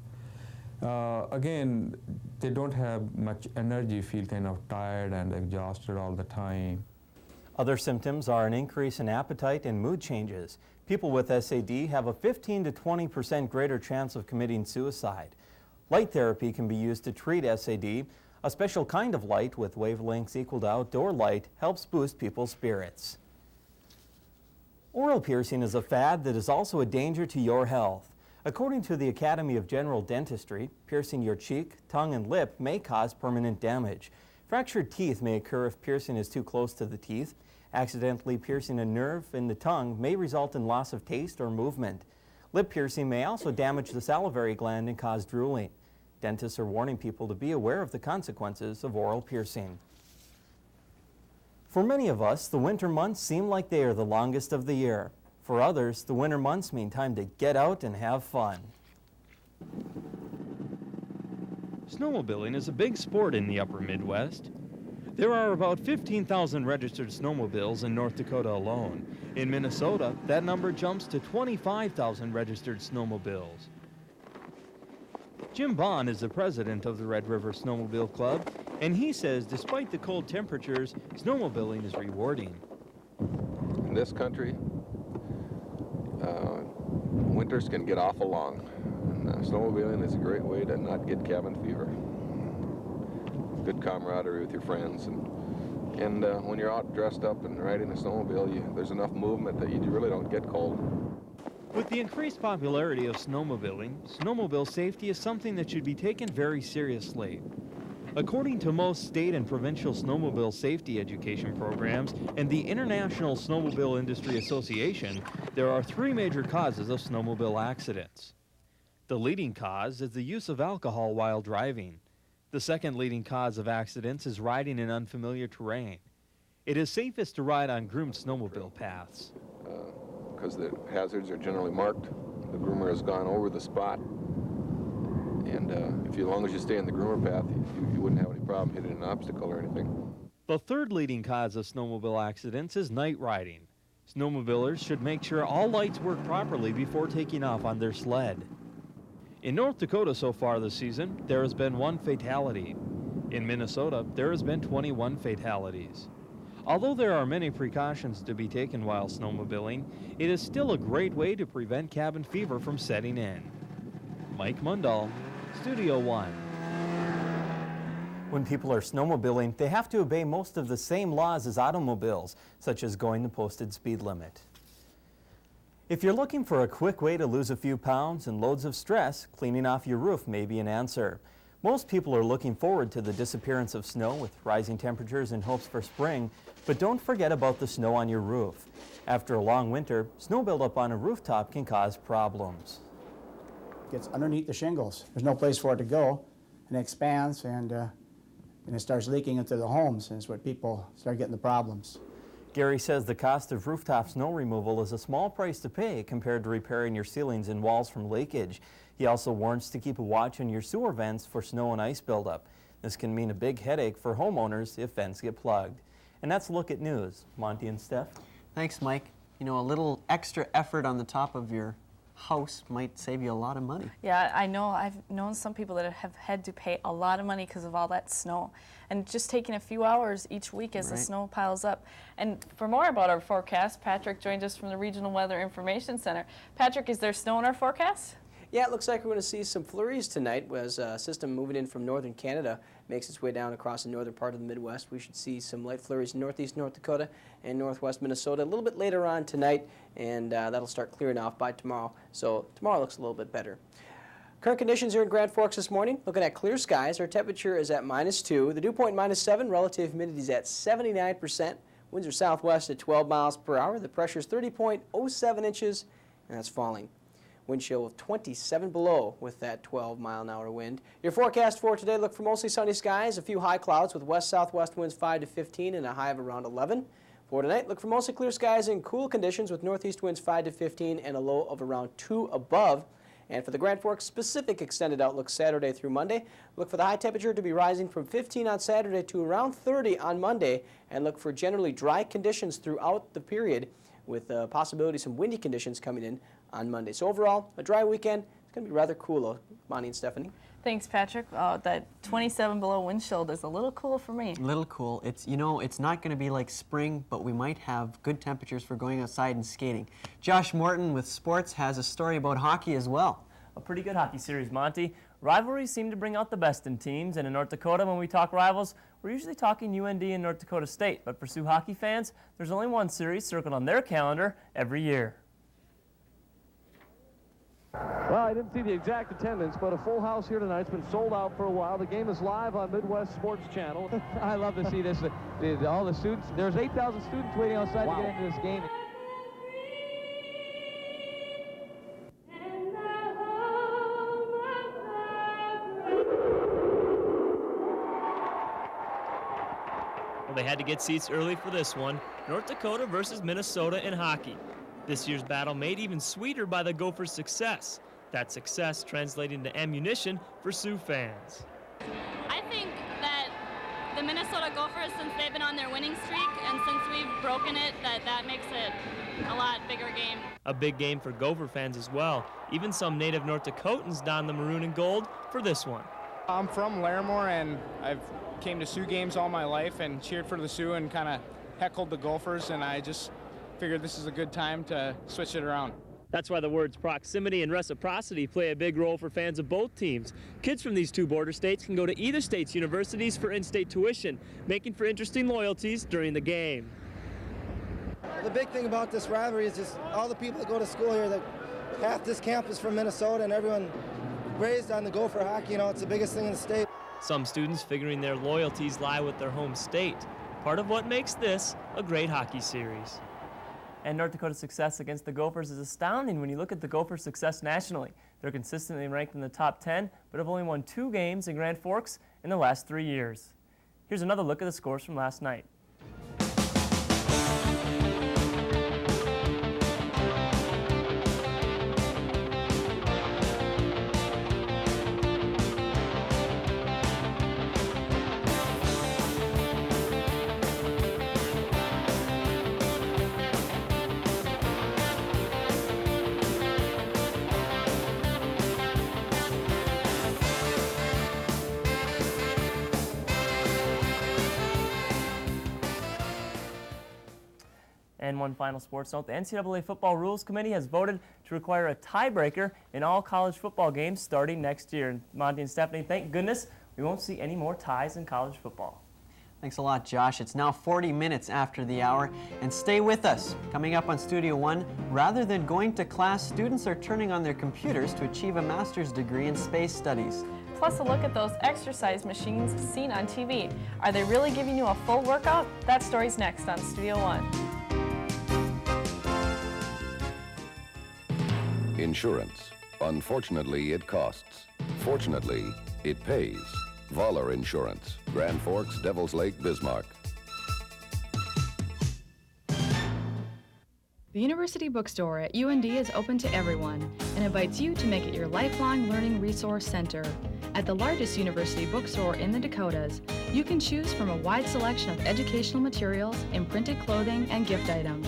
Again, they don't have much energy, feel kind of tired and exhausted all the time. Other symptoms are an increase in appetite and mood changes. People with SAD have a 15 to 20% greater chance of committing suicide. Light therapy can be used to treat SAD. A special kind of light with wavelengths equal to outdoor light helps boost people's spirits. Oral piercing is a fad that is also a danger to your health. According to the Academy of General Dentistry, piercing your cheek, tongue, and lip may cause permanent damage. Fractured teeth may occur if piercing is too close to the teeth. Accidentally piercing a nerve in the tongue may result in loss of taste or movement. Lip piercing may also damage the salivary gland and cause drooling. Dentists are warning people to be aware of the consequences of oral piercing. For many of us, the winter months seem like they are the longest of the year. For others, the winter months mean time to get out and have fun. Snowmobiling is a big sport in the upper Midwest. There are about 15,000 registered snowmobiles in North Dakota alone. In Minnesota, that number jumps to 25,000 registered snowmobiles. Jim Bond is the president of the Red River Snowmobile Club, and he says despite the cold temperatures, snowmobiling is rewarding. In this country, winters can get awful long. And, snowmobiling is a great way to not get cabin fever. Good camaraderie with your friends, and when you're out dressed up and riding a snowmobile, there's enough movement that you really don't get cold. With the increased popularity of snowmobiling, snowmobile safety is something that should be taken very seriously. According to most state and provincial snowmobile safety education programs and the International Snowmobile Industry Association, there are 3 major causes of snowmobile accidents. The leading cause is the use of alcohol while driving. The second leading cause of accidents is riding in unfamiliar terrain. It is safest to ride on groomed snowmobile paths. because the hazards are generally marked. The groomer has gone over the spot, and as long as you stay in the groomer path, you wouldn't have any problem hitting an obstacle or anything. The third leading cause of snowmobile accidents is night riding. Snowmobilers should make sure all lights work properly before taking off on their sled. In North Dakota so far this season, there has been 1 fatality. In Minnesota, there has been 21 fatalities. Although there are many precautions to be taken while snowmobiling, it is still a great way to prevent cabin fever from setting in. Mike Mundahl, Studio One. When people are snowmobiling, they have to obey most of the same laws as automobiles, such as going the posted speed limit. If you're looking for a quick way to lose a few pounds and loads of stress, cleaning off your roof may be an answer. Most people are looking forward to the disappearance of snow with rising temperatures and hopes for spring, but don't forget about the snow on your roof. After a long winter, snow buildup on a rooftop can cause problems. It gets underneath the shingles. There's no place for it to go, and it expands, and it starts leaking into the homes, and it's what people start getting the problems. Gary says the cost of rooftop snow removal is a small price to pay compared to repairing your ceilings and walls from leakage. He also warns to keep a watch on your sewer vents for snow and ice buildup. This can mean a big headache for homeowners if vents get plugged. And that's a look at news. Monty and Steph. Thanks, Mike. You know, a little extra effort on the top of your house might save you a lot of money. Yeah, I know. I've known some people that have had to pay a lot of money because of all that snow. And just taking a few hours each week as the snow piles up. And for more about our forecast, Patrick joined us from the Regional Weather Information Center. Patrick, is there snow in our forecast? Yeah, it looks like we're going to see some flurries tonight as a system moving in from northern Canada makes its way down across the northern part of the Midwest. We should see some light flurries in northeast North Dakota and northwest Minnesota a little bit later on tonight, and that'll start clearing off by tomorrow. So tomorrow looks a little bit better. Current conditions here in Grand Forks this morning, looking at clear skies. Our temperature is at -2. The dew point -7. Relative humidity is at 79%. Winds are southwest at 12 miles per hour. The pressure is 30.07 inches, and that's falling. Wind chill of 27 below with that 12-mile-an-hour wind. Your forecast for today, look for mostly sunny skies, a few high clouds with west-southwest winds 5 to 15 and a high of around 11. For tonight, look for mostly clear skies and cool conditions with northeast winds 5 to 15 and a low of around 2 above. And for the Grand Forks specific extended outlook Saturday through Monday, look for the high temperature to be rising from 15 on Saturday to around 30 on Monday, and look for generally dry conditions throughout the period with possibility some windy conditions coming in on Monday. So overall, a dry weekend. It's going to be rather cool, Monty and Stephanie. Thanks, Patrick. That 27 below wind chill is a little cool for me. A little cool. It's, you know, it's not going to be like spring, but we might have good temperatures for going outside and skating. Josh Morton with sports has a story about hockey as well. A pretty good hockey series, Monty. Rivalries seem to bring out the best in teams, and in North Dakota, when we talk rivals, we're usually talking UND and North Dakota State. But for Sioux hockey fans, there's only one series circled on their calendar every year. Well, I didn't see the exact attendance, but a full house here tonight. It's been sold out for a while. The game is live on Midwest Sports Channel. I love to see this. All the students, there's 8,000 students waiting outside to get into this game. Well, they had to get seats early for this one. North Dakota versus Minnesota in hockey. This year's battle made even sweeter by the Gophers' success. That success translating to ammunition for Sioux fans. I think that the Minnesota Gophers, since they've been on their winning streak and since we've broken it, that makes it a lot bigger game. A big game for Gopher fans as well. Even some native North Dakotans donned the maroon and gold for this one. I'm from Larimore, and I've came to Sioux games all my life and cheered for the Sioux and kind of heckled the Gophers, and I just figured this is a good time to switch it around. That's why the words proximity and reciprocity play a big role for fans of both teams. Kids from these two border states can go to either state's universities for in-state tuition, making for interesting loyalties during the game. The big thing about this rivalry is just all the people that go to school here, that half this campus from Minnesota and everyone raised on the Gopher hockey. You know, it's the biggest thing in the state. Some students figuring their loyalties lie with their home state. Part of what makes this a great hockey series. And North Dakota's success against the Gophers is astounding when you look at the Gophers' success nationally. They're consistently ranked in the top 10, but have only won 2 games in Grand Forks in the last 3 years. Here's another look at the scores from last night. And one final sports note, the NCAA Football Rules Committee has voted to require a tiebreaker in all college football games starting next year. And Monty and Stephanie, thank goodness we won't see any more ties in college football. Thanks a lot, Josh. It's now 40 minutes after the hour, and stay with us. Coming up on Studio One, rather than going to class, students are turning on their computers to achieve a master's degree in space studies. Plus a look at those exercise machines seen on TV. Are they really giving you a full workout? That story's next on Studio One. Insurance. Unfortunately, it costs. Fortunately, it pays. Voller Insurance, Grand Forks, Devil's Lake, Bismarck. The University Bookstore at UND is open to everyone and invites you to make it your lifelong learning resource center. At the largest university bookstore in the Dakotas, you can choose from a wide selection of educational materials, imprinted clothing, and gift items.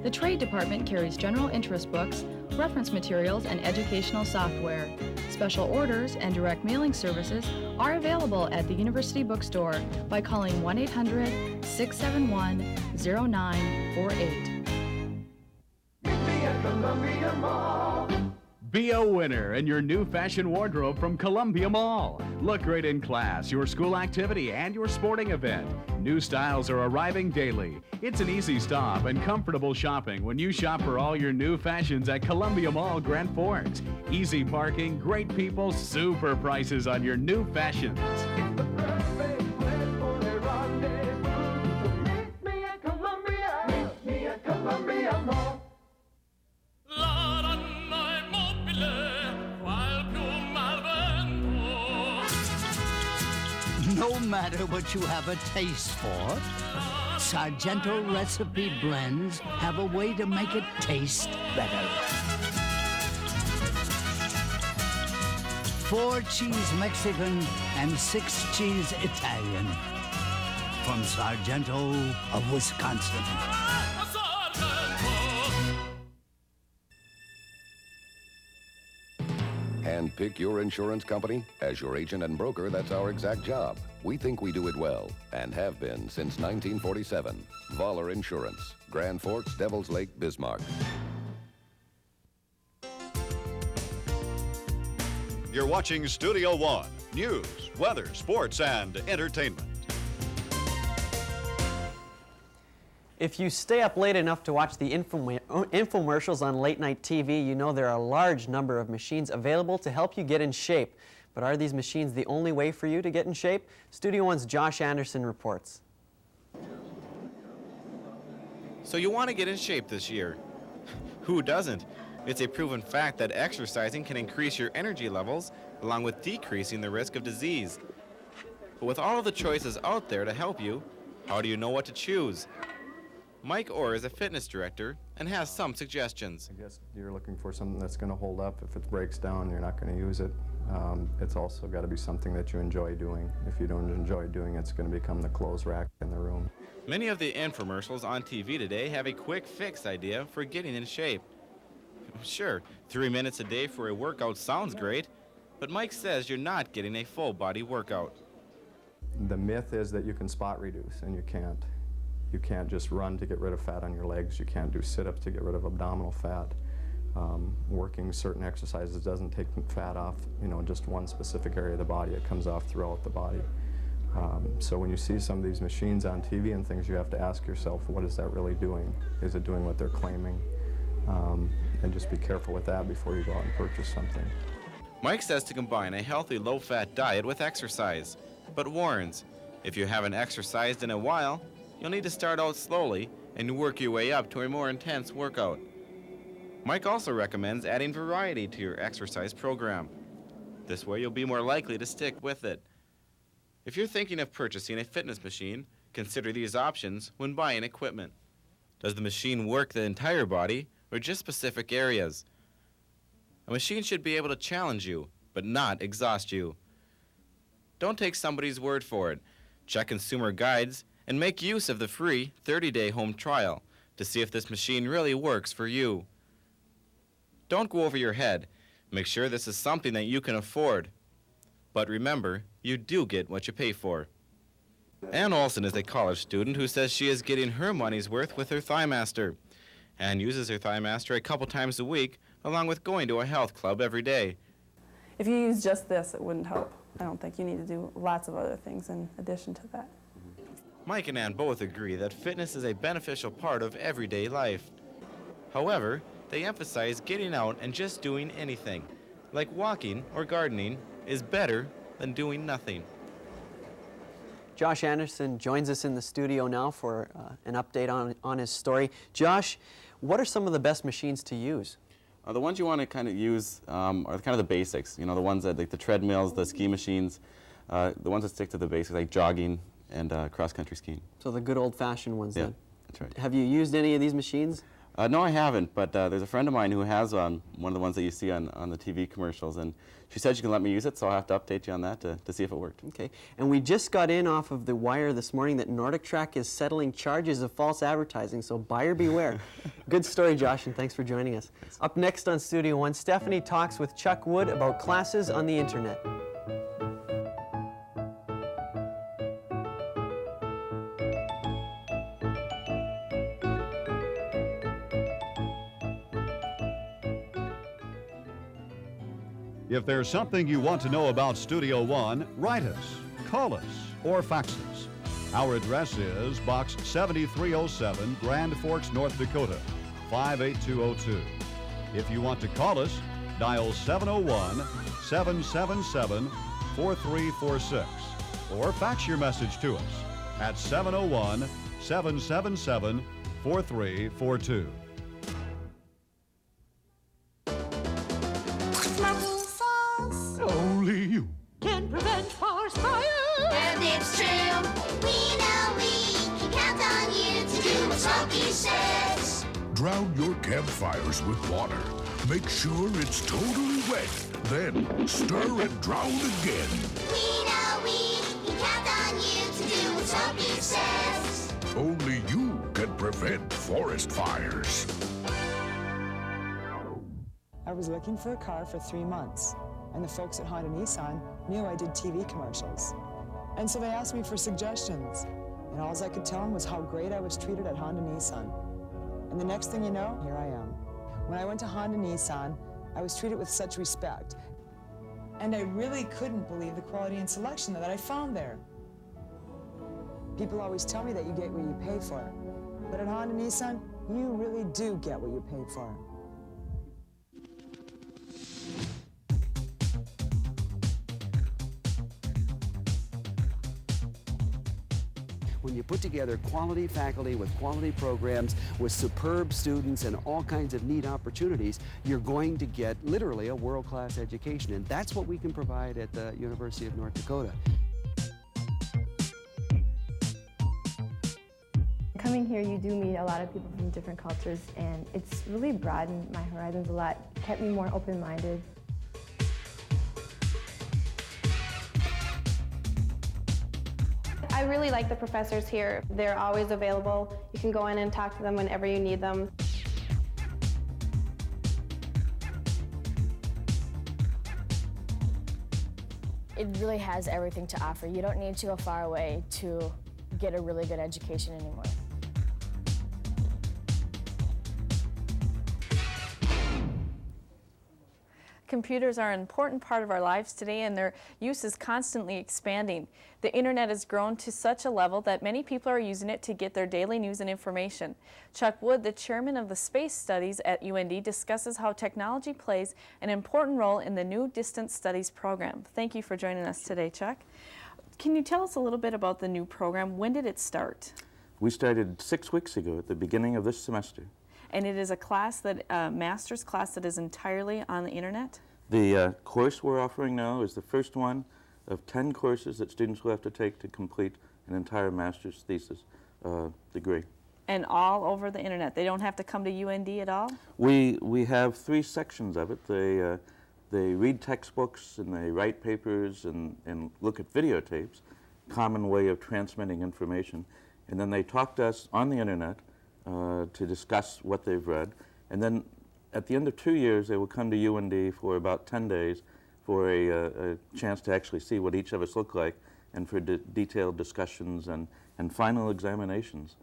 The trade department carries general interest books, reference materials, and educational software. Special orders and direct mailing services are available at the University Bookstore by calling 1-800-671-0948. Be a winner in your new fashion wardrobe from Columbia Mall. Look great in class, your school activity, and your sporting event. New styles are arriving daily. It's an easy stop and comfortable shopping when you shop for all your new fashions at Columbia Mall, Grand Forks. Easy parking, great people, super prices on your new fashions. No matter what you have a taste for, Sargento recipe blends have a way to make it taste better. 4 cheese Mexican and 6 cheese Italian. From Sargento of Wisconsin. And pick your insurance company? As your agent and broker, that's our exact job. We think we do it well, and have been since 1947. Voller Insurance, Grand Forks, Devil's Lake, Bismarck. You're watching Studio One, news, weather, sports, and entertainment. If you stay up late enough to watch the infomercials on late night TV, you know there are a large number of machines available to help you get in shape. But are these machines the only way for you to get in shape? Studio One's Josh Anderson reports. So you want to get in shape this year? Who doesn't? It's a proven fact that exercising can increase your energy levels along with decreasing the risk of disease. But with all of the choices out there to help you, how do you know what to choose? Mike Orr is a fitness director and has some suggestions. I guess you're looking for something that's going to hold up. If it breaks down, you're not going to use it. It's also got to be something that you enjoy doing. If you don't enjoy doing it, it's going to become the clothes rack in the room. Many of the infomercials on TV today have a quick fix idea for getting in shape. Sure, 3 minutes a day for a workout sounds great, but Mike says you're not getting a full body workout. The myth is that you can spot reduce, and you can't. You can't just run to get rid of fat on your legs. You can't do sit-ups to get rid of abdominal fat. Working certain exercises doesn't take fat off, just one specific area of the body. It comes off throughout the body. So when you see some of these machines on TV and things, you have to ask yourself, what is that really doing? Is it doing what they're claiming? And just be careful with that before you go out and purchase something. Mike says to combine a healthy low-fat diet with exercise, but warns, if you haven't exercised in a while, you'll need to start out slowly and work your way up to a more intense workout. Mike also recommends adding variety to your exercise program. This way you'll be more likely to stick with it. If you're thinking of purchasing a fitness machine, consider these options when buying equipment. Does the machine work the entire body or just specific areas? A machine should be able to challenge you, but not exhaust you. Don't take somebody's word for it. Check consumer guides and make use of the free 30-day home trial to see if this machine really works for you. Don't go over your head. Make sure this is something that you can afford. But remember, you do get what you pay for. Ann Olson is a college student who says she is getting her money's worth with her ThighMaster. and uses her ThighMaster a couple times a week, along with going to a health club every day. If you use just this, it wouldn't help. I don't think you need to do lots of other things in addition to that. Mike and Ann both agree that fitness is a beneficial part of everyday life. However, they emphasize getting out and just doing anything, like walking or gardening, is better than doing nothing. Josh Anderson joins us in the studio now for an update on his story. Josh, what are some of the best machines to use? The ones you want to kind of use are kind of the basics. You know, the ones that, like the treadmills, the ski machines, the ones that stick to the basics, like jogging and cross-country skiing. So the good old-fashioned ones then? That's right. Have you used any of these machines? No, I haven't, but there's a friend of mine who has one of the ones that you see on the TV commercials, and she said she can let me use it, so I'll have to update you on that to see if it worked. Okay, and we just got in off of the wire this morning that Nordic Track is settling charges of false advertising, so buyer beware. Good story, Josh, and thanks for joining us. Thanks. Up next on Studio One, Stephanie talks with Chuck Wood about classes on the internet. If there's something you want to know about Studio One, write us, call us, or fax us. Our address is Box 7307, Grand Forks, North Dakota, 58202. If you want to call us, dial 701-777-4346 or fax your message to us at 701-777-4342. Only you can prevent forest fires. And it's true. We know we can count on you to do what Smokey says. Drown your campfires with water. Make sure it's totally wet. Then stir and drown again. We know we can count on you to do what Smokey says. Only you can prevent forest fires. I was looking for a car for 3 months, and the folks at Honda Nissan knew I did TV commercials. And so they asked me for suggestions, and all I could tell them was how great I was treated at Honda Nissan. And the next thing you know, here I am. When I went to Honda Nissan, I was treated with such respect. And I really couldn't believe the quality and selection that I found there. People always tell me that you get what you pay for. But at Honda Nissan, you really do get what you pay for. When you put together quality faculty with quality programs, with superb students and all kinds of neat opportunities, you're going to get literally a world-class education. And that's what we can provide at the University of North Dakota. Coming here, you do meet a lot of people from different cultures, and it's really broadened my horizons a lot, kept me more open-minded. I really like the professors here. They're always available. You can go in and talk to them whenever you need them. It really has everything to offer. You don't need to go far away to get a really good education anymore. Computers are an important part of our lives today, and their use is constantly expanding. The internet has grown to such a level that many people are using it to get their daily news and information. Chuck Wood, the chairman of the Space Studies at UND, discusses how technology plays an important role in the new Distance Studies program. Thank you for joining us today, Chuck. Can you tell us a little bit about the new program? When did it start? We started 6 weeks ago at the beginning of this semester. And it is a class that, master's class that is entirely on the internet? The course we're offering now is the first one of 10 courses that students will have to take to complete an entire master's thesis degree. And all over the internet? They don't have to come to UND at all? We have 3 sections of it. They read textbooks and they write papers and look at videotapes, common way of transmitting information. And then they talk to us on the internet to discuss what they've read. And then at the end of 2 years, they will come to UND for about 10 days for a chance to actually see what each of us look like and for detailed discussions and final examinations.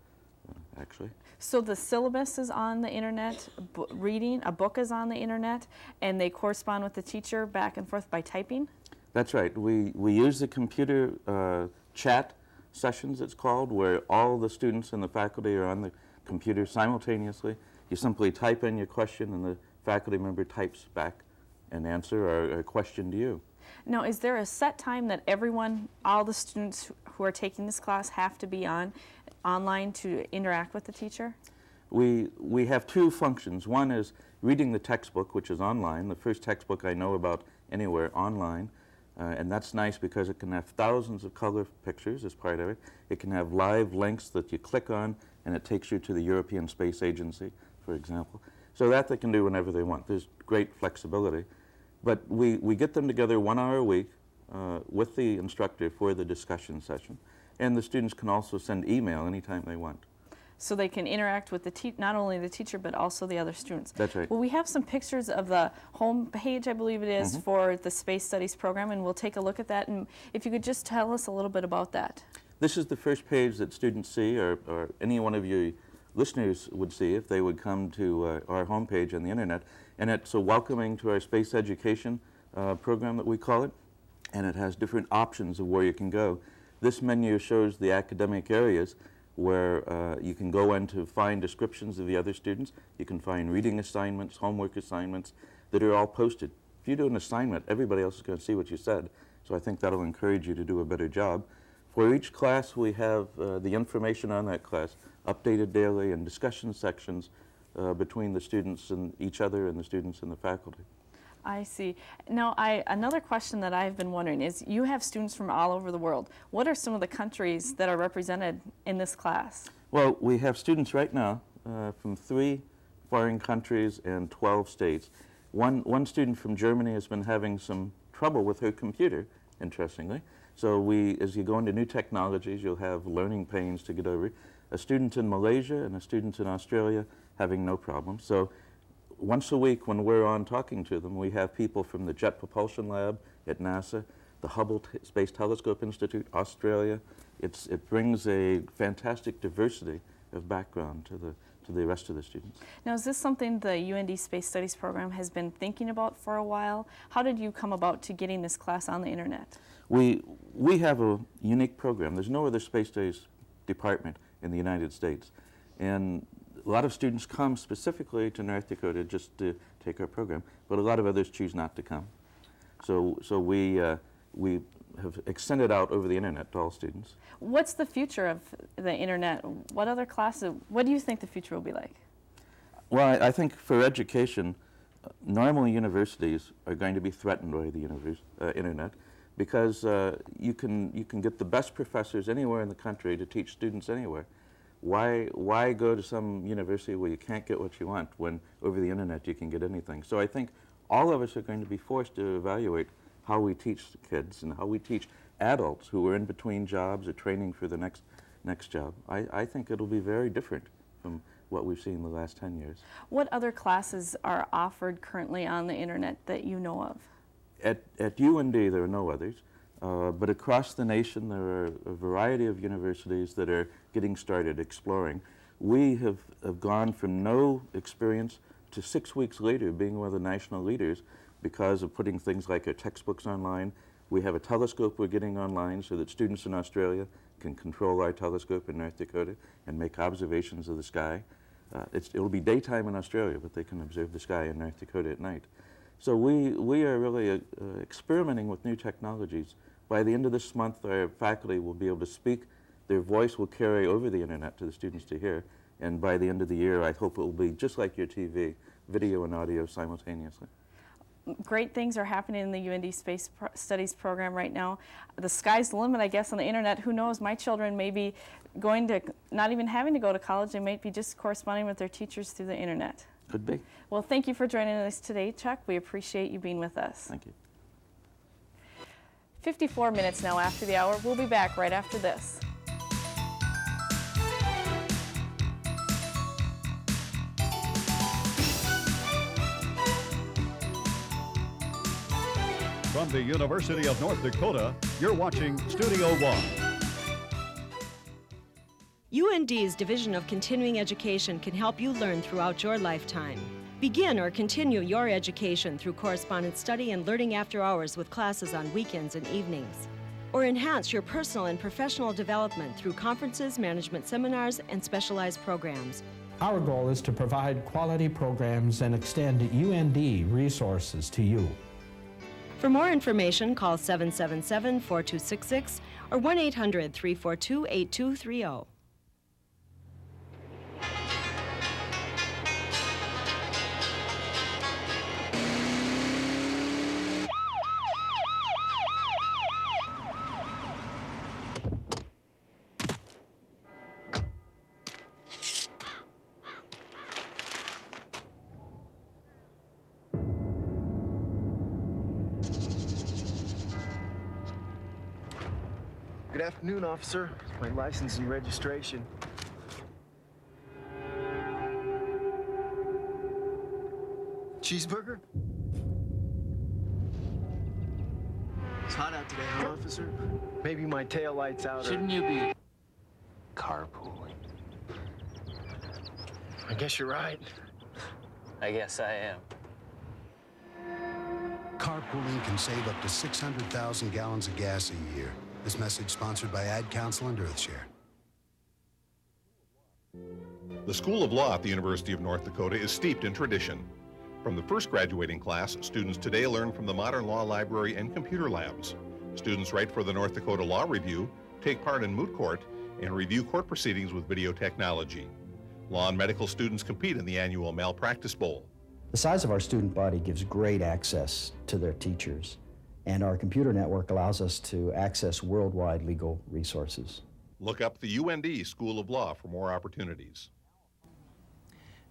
actually. So the syllabus is on the internet, reading, a book is on the internet, and they correspond with the teacher back and forth by typing? That's right. We use the computer chat sessions, it's called, where all the students and the faculty are on the computer simultaneously. You simply type in your question and the faculty member types back an answer or a question to you. Now, is there a set time that everyone, all the students who are taking this class have to be online to interact with the teacher? We have two functions. One is reading the textbook, which is online, the first textbook I know about anywhere online. And that's nice because it can have thousands of color pictures as part of it. It can have live links that you click on and it takes you to the European Space Agency, for example. So that they can do whenever they want. There's great flexibility. But we get them together 1 hour a week with the instructor for the discussion session. And the students can also send email anytime they want. So they can interact with not only the teacher, but also the other students. That's right. Well, we have some pictures of the home page, I believe it is, for the Space Studies program, and we'll take a look at that. And if you could just tell us a little bit about that. This is the first page that students see, or any one of you listeners would see if they would come to our homepage on the internet. And it's a welcoming to our space education program that we call it. And it has different options of where you can go. This menu shows the academic areas where you can go in to find descriptions of the other students. You can find reading assignments, homework assignments that are all posted. If you do an assignment, everybody else is going to see what you said. So I think that'll encourage you to do a better job. For each class, we have the information on that class updated daily and discussion sections between the students and each other and the students and the faculty. I see. Now, another question that I've been wondering is, you have students from all over the world. What are some of the countries that are represented in this class? Well, we have students right now from 3 foreign countries and 12 states. One student from Germany has been having some trouble with her computer, interestingly. So as you go into new technologies, you'll have learning pains to get over. A student in Malaysia and a student in Australia having no problem. So once a week when we're on talking to them, we have people from the Jet Propulsion Lab at NASA, the Hubble Space Telescope Institute, Australia. It brings a fantastic diversity of background to the rest of the students. Now, is this something the UND Space Studies program has been thinking about for a while? How did you come about to getting this class on the internet? We have a unique program. There's no other space studies department in the United States. And a lot of students come specifically to North Dakota just to take our program, but a lot of others choose not to come. So we have extended out over the internet to all students. What's the future of the internet? What other classes, what do you think the future will be like? Well, I think for education, normal universities are going to be threatened by the internet because you can get the best professors anywhere in the country to teach students anywhere. Why go to some university where you can't get what you want when over the internet you can get anything? So I think all of us are going to be forced to evaluate how we teach kids and how we teach adults who are in between jobs or training for the next job. I think it'll be very different from what we've seen in the last 10 years. What other classes are offered currently on the internet that you know of? At UND there are no others. But across the nation, there are a variety of universities that are getting started, exploring. We have gone from no experience to 6 weeks later being one of the national leaders because of putting things like our textbooks online. We have a telescope we're getting online so that students in Australia can control our telescope in North Dakota and make observations of the sky. It'll be daytime in Australia, but they can observe the sky in North Dakota at night. So we are really experimenting with new technologies. By the end of this month, our faculty will be able to speak. Their voice will carry over the internet to the students to hear. And by the end of the year, I hope it will be just like your TV, video and audio simultaneously. Great things are happening in the UND Space Studies program right now. The sky's the limit, I guess, on the internet. Who knows? My children may be going to, not even having to go to college. They might be just corresponding with their teachers through the internet. Could be. Well, thank you for joining us today, Chuck. We appreciate you being with us. Thank you. 54 minutes now after the hour. We'll be back right after this. From the University of North Dakota, you're watching Studio One. UND's Division of Continuing Education can help you learn throughout your lifetime. Begin or continue your education through correspondence study and learning after hours with classes on weekends and evenings. Or enhance your personal and professional development through conferences, management seminars, and specialized programs. Our goal is to provide quality programs and extend UND resources to you. For more information, call 777-4266 or 1-800-342-8230. Good afternoon, officer. My license and registration. Cheeseburger? It's hot out today, huh, officer? Maybe my tail lights out. Shouldn't you be carpooling? I guess you're right. I guess I am. Carpooling can save up to 600,000 gallons of gas a year. This message sponsored by Ad Council and EarthShare. The School of Law at the University of North Dakota is steeped in tradition. From the first graduating class, students today learn from the Modern Law Library and computer labs. Students write for the North Dakota Law Review, take part in moot court, and review court proceedings with video technology. Law and medical students compete in the annual Malpractice Bowl. The size of our student body gives great access to their teachers, and our computer network allows us to access worldwide legal resources. Look up the UND School of Law for more opportunities.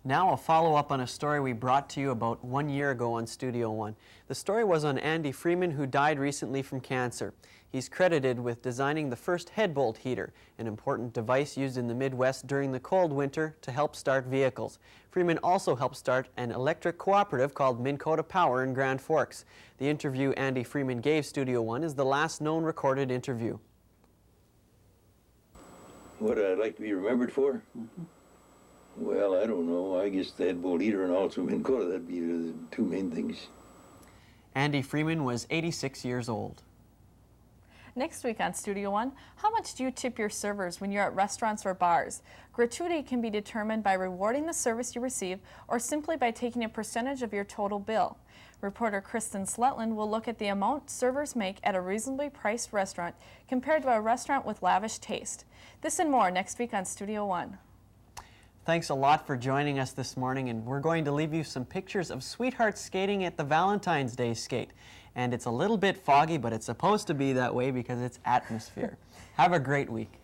Now a follow-up on a story we brought to you about 1 year ago on Studio One. The story was on Andy Freeman, who died recently from cancer. He's credited with designing the first headbolt heater, an important device used in the Midwest during the cold winter to help start vehicles. Freeman also helped start an electric cooperative called Dakota Power in Grand Forks. The interview Andy Freeman gave Studio One is the last known recorded interview. What I'd like to be remembered for? Well, I don't know. I guess the headbolt heater and also Dakota, that'd be the two main things. Andy Freeman was 86 years old. Next week on Studio One, how much do you tip your servers when you're at restaurants or bars? Gratuity can be determined by rewarding the service you receive or simply by taking a percentage of your total bill. Reporter Kristen Sletland will look at the amount servers make at a reasonably priced restaurant compared to a restaurant with lavish taste. This and more next week on Studio One. Thanks a lot for joining us this morning, and we're going to leave you some pictures of sweethearts skating at the Valentine's Day skate. And it's a little bit foggy, but it's supposed to be that way because it's atmosphere. Have a great week.